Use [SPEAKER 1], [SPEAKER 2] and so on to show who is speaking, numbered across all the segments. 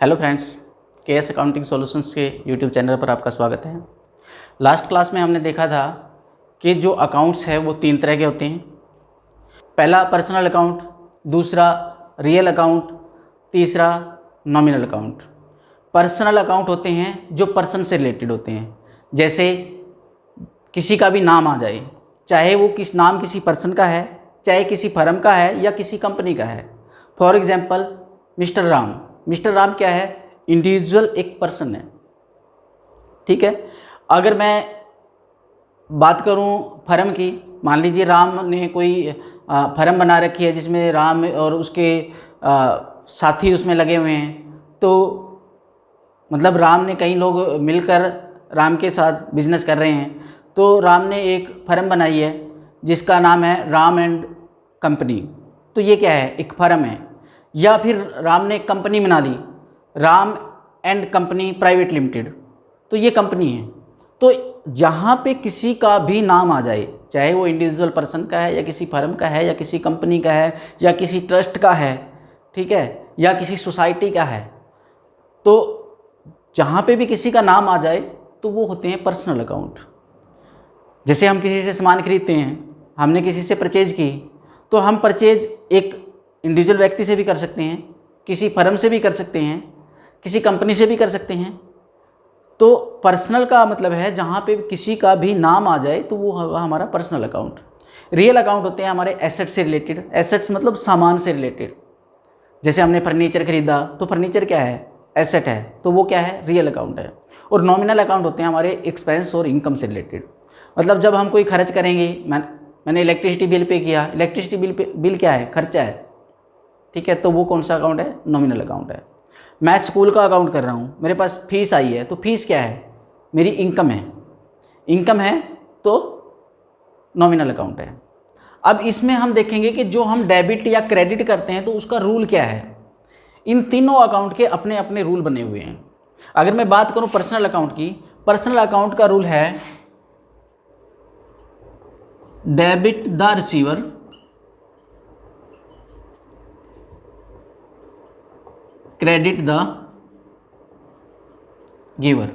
[SPEAKER 1] Hello friends, KS accounting solutions के YouTube channel पर आपका स्वागत है। लास्ट क्लास में हमने देखा था कि जो अकाउंट्स है वो 3 तरह के होते हैं। पहला पर्सनल अकाउंट, दूसरा रियल अकाउंट, तीसरा नॉमिनल अकाउंट। पर्सनल अकाउंट होते हैं जो पर्सन से रिलेटेड होते हैं, जैसे किसी का भी नाम आ जाए, चाहे वो नाम किसी पर्सन का है, चाहे किसी फर्म का है या किसी कंपनी का है। For example mister Ram. Mister Ram क्या है? इंडिविजुअल एक पर्सन है, ठीक है। अगर मैं बात करूं फर्म की, मान लीजिए राम ने कोई फर्म बना रखी है जिसमें राम और उसके साथी उसमें लगे हुए हैं, तो मतलब राम ने कई लोग मिलकर राम के साथ बिजनेस कर रहे हैं, तो राम ने एक फर्म बनाई है जिसका नाम है राम एंड कंपनी। तो ये क्या है? एक फर्म है। या फिर राम ने एक कंपनी बना ली, Ram and company private limited, तो ये कंपनी है। तो जहाँ पे किसी का भी नाम आ जाए, चाहे वो इंडिविजुअल पर्सन का है या किसी फर्म का है या किसी कंपनी का है या किसी ट्रस्ट का है, ठीक है, या किसी सोसाइटी का है, तो जहाँ पे भी किसी का नाम आ जाए तो वो होते हैं पर्सनल अकाउंट। जैसे हम किसी से सामान खरीदते हैं, हमने किसी से परचेज की, तो हम परचेज एक इंडिविजुअल व्यक्ति से भी कर सकते हैं, किसी फर्म से भी कर सकते हैं, किसी कंपनी से भी कर सकते हैं। तो पर्सनल का मतलब है जहाँ पे किसी का भी नाम आ जाए तो वो होगा हमारा पर्सनल अकाउंट। रियल अकाउंट होते हैं हमारे एसेट से रिलेटेड। एसेट्स मतलब सामान से रिलेटेड। जैसे हमने फर्नीचर खरीदा, तो फर्नीचर क्या है? एसेट है, तो वो क्या है? रियल अकाउंट है। और नॉमिनल अकाउंट होते हैं हमारे एक्सपेंस और इनकम से रिलेटेड। मतलब जब हम कोई खर्च करेंगे, मैंने इलेक्ट्रिसिटी बिल पे किया, इलेक्ट्रिसिटी बिल क्या है? खर्चा है, ठीक है, तो वो कौन सा अकाउंट है? नॉमिनल अकाउंट है। मैं स्कूल का अकाउंट कर रहा हूँ, मेरे पास फीस आई है, तो फीस क्या है? मेरी इनकम है। इनकम है तो नॉमिनल अकाउंट है। अब इसमें हम देखेंगे कि जो हम डेबिट या क्रेडिट करते हैं तो उसका रूल क्या है। इन तीनों अकाउंट के अपने अपने रूल बने हुए हैं। अगर मैं बात करूँ पर्सनल अकाउंट की, पर्सनल अकाउंट का रूल है debit the receiver, credit the giver.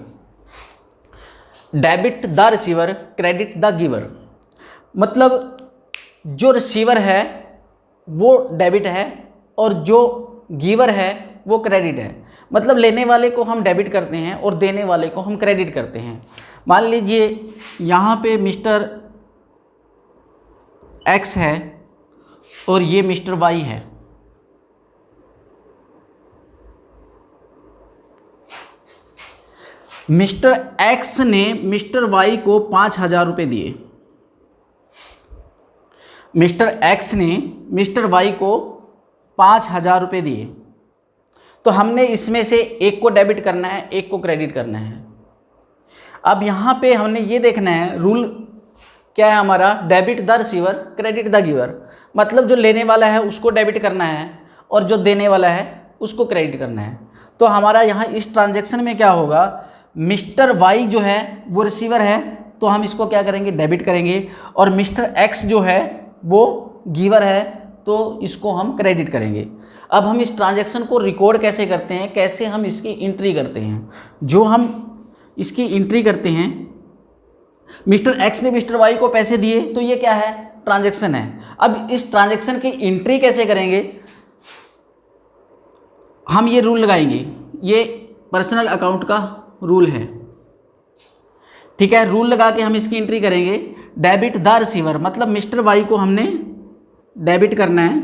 [SPEAKER 1] Debit the receiver, credit the giver, मतलब जो रिसीवर है वो डेबिट है और जो गिवर है वो क्रेडिट है। मतलब लेने वाले को हम डेबिट करते हैं और देने वाले को हम क्रेडिट करते हैं। मान लीजिए यहाँ पे मिस्टर एक्स है और ये मिस्टर वाई है। मिस्टर एक्स ने मिस्टर वाई को 5,000 रुपये दिए। मिस्टर एक्स ने मिस्टर वाई को 5,000 रुपये दिए, तो हमने इसमें से एक को डेबिट करना है, एक को क्रेडिट करना है। अब यहाँ पे हमने ये देखना है रूल क्या है हमारा, debit the receiver, credit the giver. मतलब जो लेने वाला है उसको डेबिट करना है और जो देने वाला है उसको क्रेडिट करना है। तो हमारा यहाँ इस ट्रांजैक्शन में क्या होगा, मिस्टर वाई जो है वो रिसीवर है, तो हम इसको क्या करेंगे? डेबिट करेंगे। और मिस्टर एक्स जो है वो गिवर है, तो इसको हम क्रेडिट करेंगे। अब हम इस ट्रांजैक्शन को रिकॉर्ड कैसे करते हैं, कैसे हम इसकी एंट्री करते हैं? जो हम इसकी एंट्री करते हैं, मिस्टर एक्स ने मिस्टर वाई को पैसे दिए, तो ये क्या है? ट्रांजैक्शन है। अब इस ट्रांजैक्शन की एंट्री कैसे करेंगे? हम ये रूल लगाएंगे, ये पर्सनल अकाउंट का रूल है, ठीक है। रूल लगा के हम इसकी एंट्री करेंगे। डेबिट द रिसीवर, मतलब मिस्टर वाई को हमने डेबिट करना है।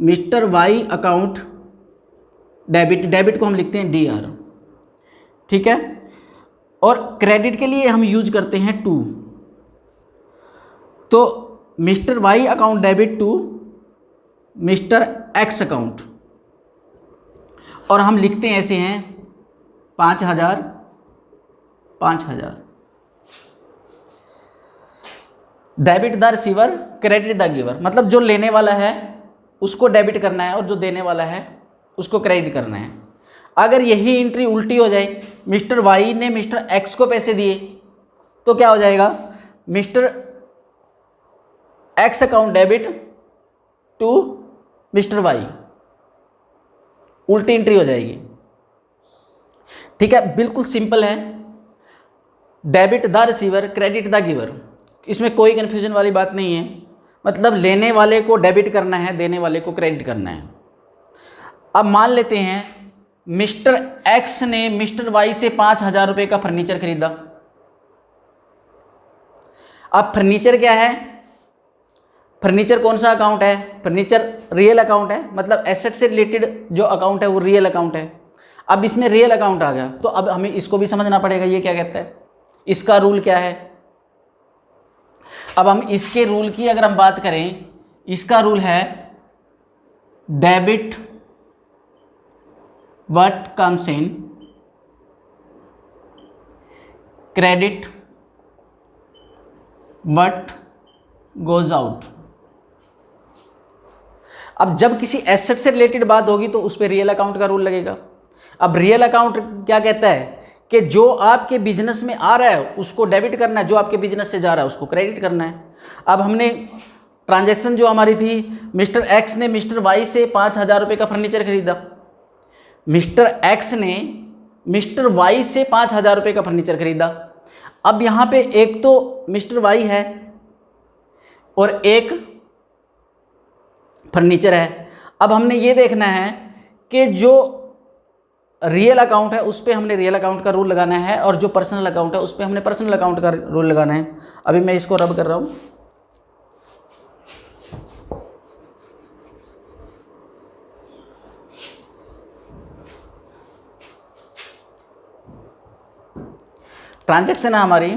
[SPEAKER 1] Mister Y account debit, debit को हम लिखते हैं DR, ठीक है। और क्रेडिट के लिए हम यूज करते हैं टू। तो mister Y account debit to mister X account, और हम लिखते हैं ऐसे हैं 5,000 5,000। Debit the receiver, credit the giver, मतलब जो लेने वाला है उसको डेबिट करना है और जो देने वाला है उसको क्रेडिट करना है। अगर यही एंट्री उल्टी हो जाए, मिस्टर वाई ने मिस्टर एक्स को पैसे दिए, तो क्या हो जाएगा? Mister X account debit to mister Y, उल्टी एंट्री हो जाएगी। ठीक है, बिल्कुल सिंपल है। Debit the receiver, credit the giver, इसमें कोई कन्फ्यूजन वाली बात नहीं है। मतलब लेने वाले को डेबिट करना है, देने वाले को क्रेडिट करना है। अब मान लेते हैं मिस्टर एक्स ने मिस्टर वाई से 5,000 रुपये का फर्नीचर खरीदा। अब फर्नीचर क्या है? फर्नीचर कौन सा अकाउंट है? फर्नीचर रियल अकाउंट है, मतलब एसेट से रिलेटेड जो अकाउंट है वो रियल अकाउंट है। अब इसमें रियल अकाउंट आ गया तो अब हमें इसको भी समझना पड़ेगा, ये क्या कहता है, इसका रूल क्या है। अब हम इसके रूल की अगर हम बात करें, इसका रूल है debit what comes in, credit what goes out. अब जब किसी एसेट से रिलेटेड बात होगी तो उस पर रियल अकाउंट का रूल लगेगा। अब रियल अकाउंट क्या कहता है कि जो आपके बिजनेस में आ रहा है उसको डेबिट करना है, जो आपके बिजनेस से जा रहा है उसको क्रेडिट करना है। अब हमने ट्रांजैक्शन जो हमारी थी, मिस्टर एक्स ने मिस्टर वाई से 5,000 रुपये का फर्नीचर खरीदा। मिस्टर एक्स ने मिस्टर वाई से 5,000 रुपये का फर्नीचर खरीदा। अब यहाँ पे एक तो मिस्टर वाई है और एक फर्नीचर है। अब हमने ये देखना है कि जो रियल अकाउंट है उस पर हमने रियल अकाउंट का रूल लगाना है और जो पर्सनल अकाउंट है उस पर हमने पर्सनल अकाउंट का रूल लगाना है। अभी मैं इसको रब कर रहा हूँ। ट्रांजैक्शन है हमारी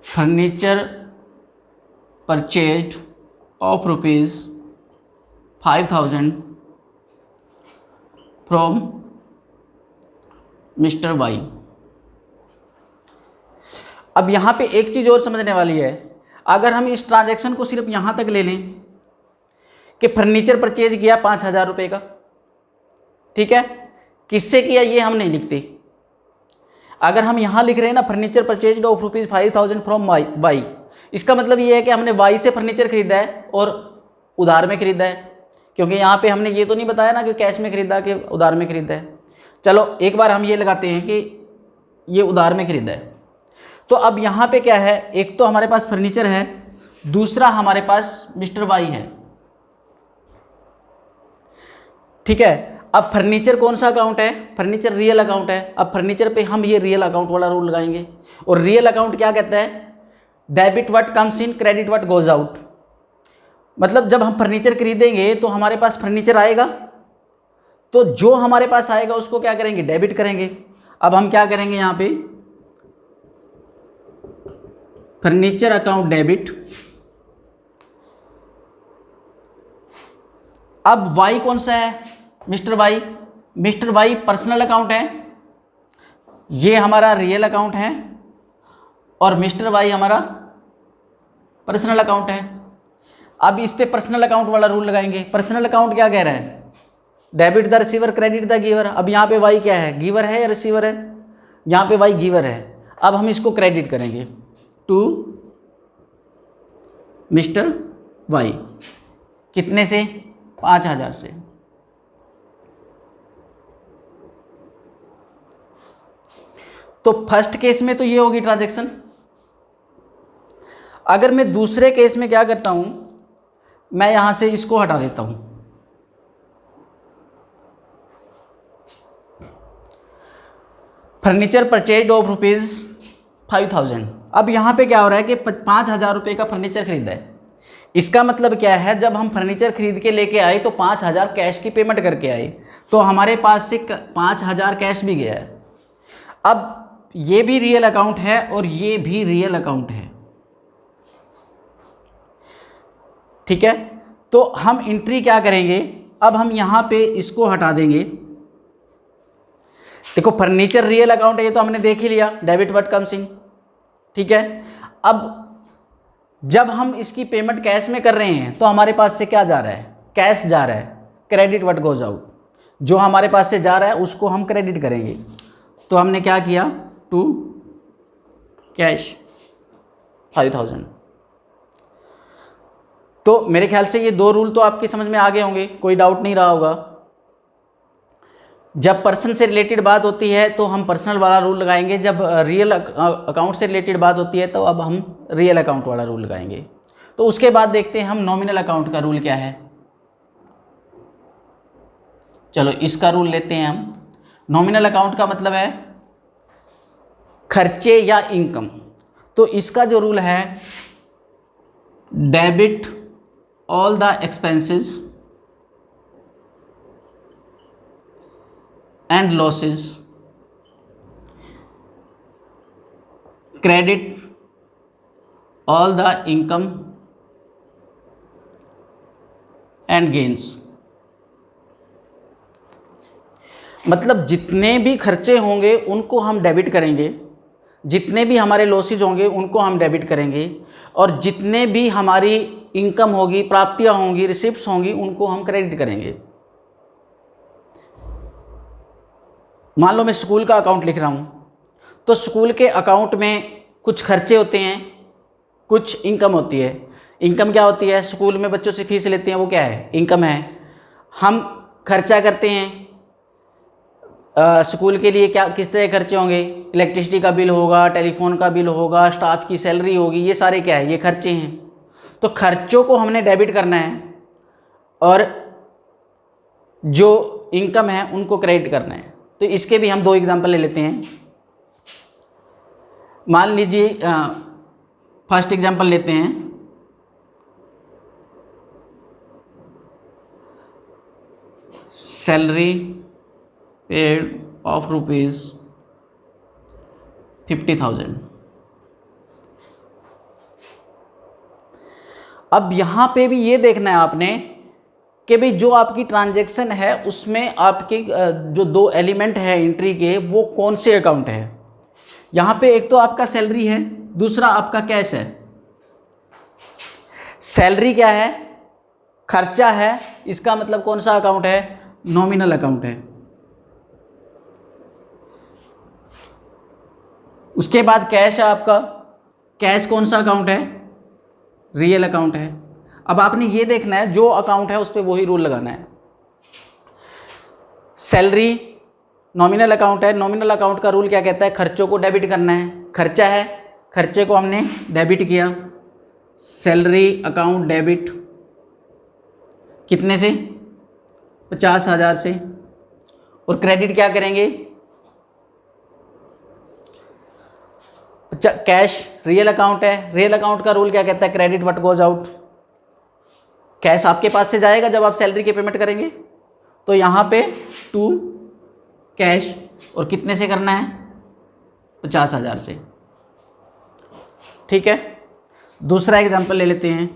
[SPEAKER 1] furniture purchase of ₹5,000 from mister Y. अब यहाँ पे एक चीज़ और समझने वाली है। अगर हम इस ट्रांजैक्शन को सिर्फ यहाँ तक ले लें कि फर्नीचर परचेज किया 5,000 रुपये का, ठीक है, किससे किया ये हम नहीं लिखते। अगर हम यहाँ लिख रहे हैं ना furniture purchase of ₹5,000 from Y, इसका मतलब ये है कि हमने वाई से फर्नीचर खरीदा है और उधार में खरीदा है, क्योंकि यहाँ पे हमने ये तो नहीं बताया ना कि कैश में खरीदा कि उधार में खरीदा है। चलो एक बार हम ये लगाते हैं कि ये उधार में खरीदा है। तो अब यहाँ पे क्या है, एक तो हमारे पास फर्नीचर है, दूसरा हमारे पास मिस्टर वाई है, ठीक है। अब फर्नीचर कौन सा अकाउंट है? फर्नीचर रियल अकाउंट है। अब फर्नीचर पे हम ये रियल अकाउंट वाला रूल लगाएंगे और रियल अकाउंट क्या कहता है? Debit what comes in, credit what goes out. मतलब जब हम फर्नीचर खरीदेंगे तो हमारे पास फर्नीचर आएगा, तो जो हमारे पास आएगा उसको क्या करेंगे? डेबिट करेंगे। अब हम क्या करेंगे यहाँ पे, फर्नीचर अकाउंट डेबिट। अब वाई कौन सा है? Mister Y. Mister Y personal account है, ये हमारा रियल अकाउंट है और मिस्टर वाई हमारा पर्सनल अकाउंट है। अब इस पे पर्सनल अकाउंट वाला रूल लगाएंगे। पर्सनल अकाउंट क्या कह रहा है? Debit the receiver, credit the giver. अब यहाँ पे वाई क्या है? गिवर है या रिसीवर है? यहाँ पे वाई गिवर है। अब हम इसको क्रेडिट करेंगे टू मिस्टर वाई। कितने से? 5,000 से। तो फर्स्ट केस में तो ये होगी ट्रांजैक्शन। अगर मैं दूसरे केस में क्या करता हूं, मैं यहां से इसको हटा देता हूं। Furniture purchase of ₹5,000। अब यहां पे क्या हो रहा है कि 5,000 रुपये का फर्नीचर खरीदा है। इसका मतलब क्या है, जब हम फर्नीचर खरीद के लेके आए तो 5,000 कैश की पेमेंट करके आए, तो हमारे पास से 5,000 कैश भी गया है। अब ये भी रियल अकाउंट है और ये भी रियल अकाउंट है, ठीक है। तो हम एंट्री क्या करेंगे, अब हम यहाँ पे इसको हटा देंगे। देखो फर्नीचर रियल अकाउंट है, ये तो हमने देख ही लिया, डेबिट व्हाट कम्स इन, ठीक है। अब जब हम इसकी पेमेंट कैश में कर रहे हैं तो हमारे पास से क्या जा रहा है? कैश जा रहा है। क्रेडिट व्हाट गोज आउट, जो हमारे पास से जा रहा है उसको हम क्रेडिट करेंगे। तो हमने क्या किया, टू कैश 5,000। तो मेरे ख्याल से ये 2 रूल तो आपकी समझ में आ गए होंगे, कोई डाउट नहीं रहा होगा। जब पर्सन से रिलेटेड बात होती है तो हम पर्सनल वाला रूल लगाएंगे, जब रियल अकाउंट से रिलेटेड बात होती है तो अब हम रियल अकाउंट वाला रूल लगाएंगे। तो उसके बाद देखते हैं हम नॉमिनल अकाउंट का रूल क्या है। चलो इसका रूल लेते हैं हम। नॉमिनल अकाउंट का मतलब है खर्चे या इनकम। तो इसका जो रूल है, debit all the expenses and losses, credit all the income and gains। मतलब जितने भी खर्चे होंगे उनको हम डेबिट करेंगे, जितने भी हमारे लॉसेज होंगे उनको हम डेबिट करेंगे, और जितने भी हमारी इनकम होगी, प्राप्तियां होंगी, रिसिप्ट्स होंगी, उनको हम क्रेडिट करेंगे। मान लो मैं स्कूल का अकाउंट लिख रहा हूँ, तो स्कूल के अकाउंट में कुछ खर्चे होते हैं, कुछ इनकम होती है। इनकम क्या होती है? स्कूल में बच्चों से फीस लेते हैं, वो क्या है? इनकम है। हम खर्चा करते हैं स्कूल के लिए, क्या किस तरह खर्चे होंगे? इलेक्ट्रिसिटी का बिल होगा, टेलीफोन का बिल होगा, स्टाफ की सैलरी होगी, ये सारे क्या है? ये खर्चे हैं। तो खर्चों को हमने डेबिट करना है और जो इनकम है उनको क्रेडिट करना है। तो इसके भी हम 2 एग्जांपल ले लेते हैं। मान लीजिए फर्स्ट एग्जांपल लेते हैं। Salary paid of ₹50,000। अब यहाँ पे भी ये देखना है आपने कि भाई जो आपकी ट्रांजैक्शन है उसमें आपके जो 2 एलिमेंट है एंट्री के, वो कौन से अकाउंट है। यहाँ पे एक तो आपका सैलरी है, दूसरा आपका कैश है। सैलरी क्या है? खर्चा है। इसका मतलब कौन सा अकाउंट है? नॉमिनल अकाउंट है। उसके बाद कैश है आपका। कैश कौन सा अकाउंट है? रियल अकाउंट है। अब आपने ये देखना है जो अकाउंट है उस पर वही रूल लगाना है। सैलरी नॉमिनल अकाउंट है। नॉमिनल अकाउंट का रूल क्या कहता है? खर्चों को डेबिट करना है। खर्चा है, खर्चे को हमने डेबिट किया। सैलरी अकाउंट डेबिट कितने से? 50,000 से। और क्रेडिट क्या करेंगे? कैश रियल अकाउंट है। रियल अकाउंट का रूल क्या कहता है? Credit what goes out. Cash आपके पास से जाएगा जब आप सैलरी की पेमेंट करेंगे, तो यहाँ पे टू कैश, और कितने से करना है? 50,000 से। ठीक है। दूसरा एग्जांपल ले लेते हैं।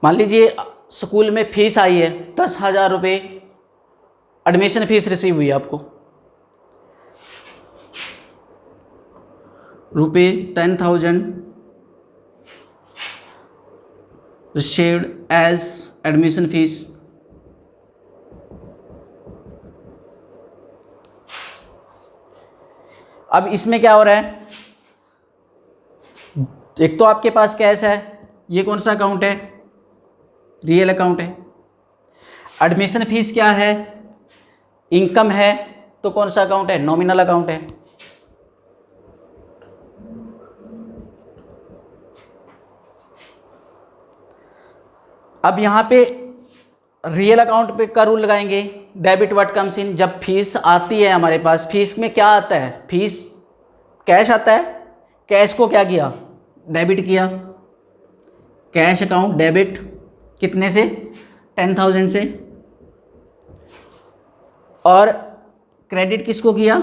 [SPEAKER 1] मान लीजिए स्कूल में फीस आई है, 10,000 रुपये एडमिशन फीस रिसीव हुई आपको। ₹10,000 received as admission fees। अब इसमें क्या हो रहा है? एक तो आपके पास कैश है, ये कौन सा अकाउंट है? रियल अकाउंट है। एडमिशन फीस क्या है? इनकम है, तो कौन सा अकाउंट है? नॉमिनल अकाउंट है। अब यहाँ पे रियल अकाउंट पे का रूल लगाएंगे, डेबिट व्हाट कम्स इन। जब फीस आती है हमारे पास, फीस में क्या आता है? फीस कैश आता है। कैश को क्या किया? डेबिट किया। कैश अकाउंट डेबिट कितने से? 10,000 से। और क्रेडिट किसको किया?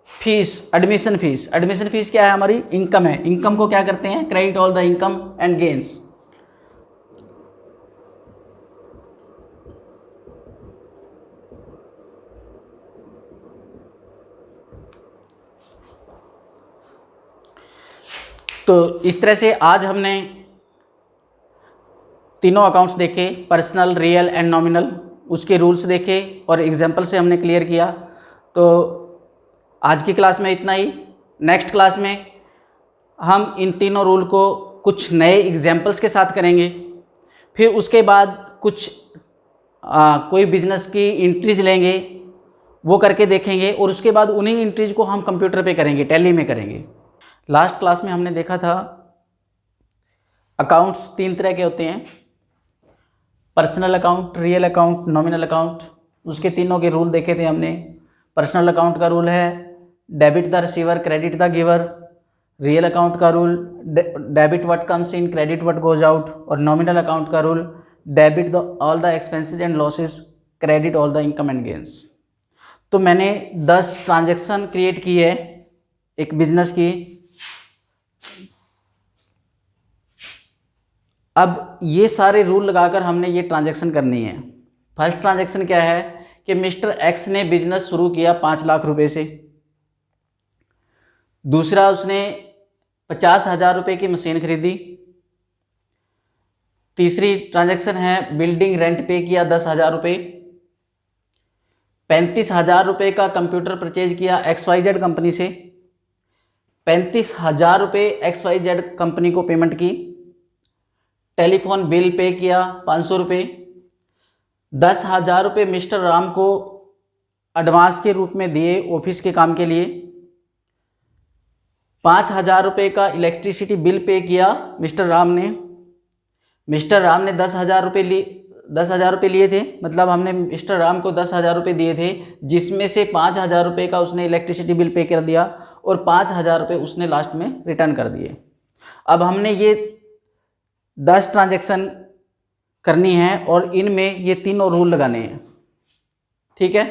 [SPEAKER 1] Fees, admission fees. Admission fees क्या है? हमारी इनकम है। इनकम को क्या करते हैं? Credit all the income and gains. तो इस तरह से आज हमने तीनों अकाउंट्स देखे, पर्सनल, रियल एंड नॉमिनल, उसके रूल्स देखे और एग्जाम्पल से हमने क्लियर किया। तो आज की क्लास में इतना ही। नेक्स्ट क्लास में हम इन तीनों रूल को कुछ नए एग्जाम्पल्स के साथ करेंगे। फिर उसके बाद कुछ कोई बिजनेस की एंट्रीज लेंगे, वो करके देखेंगे, और उसके बाद उन्हीं एंट्रीज को हम कंप्यूटर पे करेंगे, टैली में करेंगे। लास्ट क्लास में हमने देखा था अकाउंट्स 3 तरह के होते हैं, personal account, real account, nominal account. उसके तीनों के रूल देखे थे हमने। पर्सनल अकाउंट का रूल है debit the receiver, credit the giver. Real account का rule debit what comes in, credit what goes out. और नॉमिनल अकाउंट का rule debit the all the expenses and losses, credit all the income and gains. तो मैंने 10 transaction create की है एक business की। अब ये सारे रूल लगाकर हमने ये ट्रांजैक्शन करनी है। फर्स्ट ट्रांजैक्शन क्या है कि मिस्टर एक्स ने बिजनेस शुरू किया 5 लाख रुपए से। दूसरा, उसने 50,000 रुपये की मशीन खरीदी। तीसरी ट्रांजैक्शन है बिल्डिंग रेंट पे किया 10,000 रुपये। 35,000 रुपये का कंप्यूटर परचेज किया XYZ कंपनी से। 35,000 रुपये XYZ कंपनी को पेमेंट की। टेलीफोन बिल पे किया 500 रुपये। 10,000 रुपये मिस्टर राम को एडवांस के रूप में दिए ऑफिस के काम के लिए। 5,000 रुपये का इलेक्ट्रिसिटी बिल पे किया मिस्टर राम ने। मिस्टर राम ने 10,000 रुपये लिए थे, मतलब हमने मिस्टर राम को 10,000 रुपये दिए थे, जिसमें से 5,000 रुपये का उसने इलेक्ट्रिसिटी बिल पे कर दिया और 5,000 रुपये उसने लास्ट में रिटर्न कर दिए। अब हमने ये 10 ट्रांजैक्शन करनी है और इनमें ये तीनों रूल लगाने हैं, ठीक है।